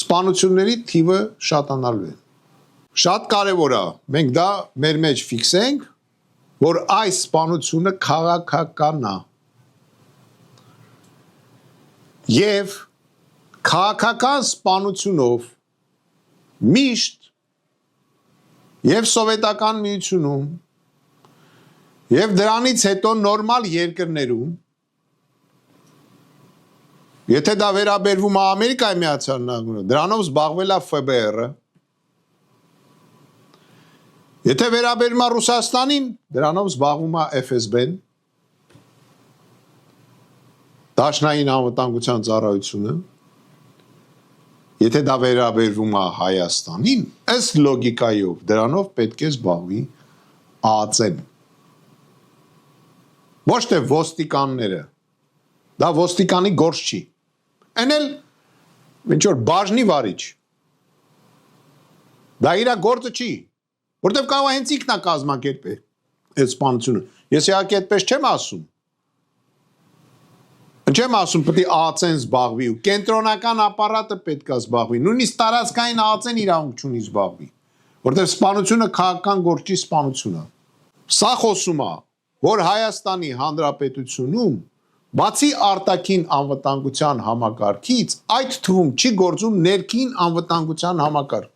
սպանությունների թիվը շատանալու է։ Շատ կարևոր է, մենք դա մեր մեջ ֆիքսենք, որ այս սպանությունը քաղաքական է։ Եվ քաղաքական սպանությունով միշտ եւ սովետական միությունում եւ դրանից հետո նորմալ երկրներում, եթե դա վերաբերվում է Ամերիկայի Միացյալ Նահանգներին, դրանով զբաղվել է ՖԲՌ-ը, եթե վերաբերում է Ռուսաստանին, դրանով զբաղվում է ՖՍԲ-ն, Դաշնային անվտանգության ծառայությունը, եթե դա վերաբերվում է Հայաստանին, ըստ լոգիկայով դրանով պետք է զբաղվի ԱԱԾ-ն։ Ոչ թե ոստիկանները, դա ոստիկանի գործ չի, այն էլ ինչ որ բաժնի վարիչ, դա իր գործը չի, որտեվ կարող է հենց ինքն է կազմակերպել այդ սպանությունը, ես իհարկե այդպես չեմ ասում, Չեմ ասում պետք է ԱԱԾ-ն զբաղվի ու կենտրոնական ապարատը պետք է զբաղվի, նույնիսկ տարածքային ԱԱԾ-ն իրավունք չունի զբաղվի, որտեղ սպանությունը քաղաքական գործի սպանություն է։ Սա խոսում է, որ Հայաստանի Հանրապետությունում բացի արտաքին անվտանգության համակարգից, այդ թվում չի գործում ներքին անվտանգության համակարգ։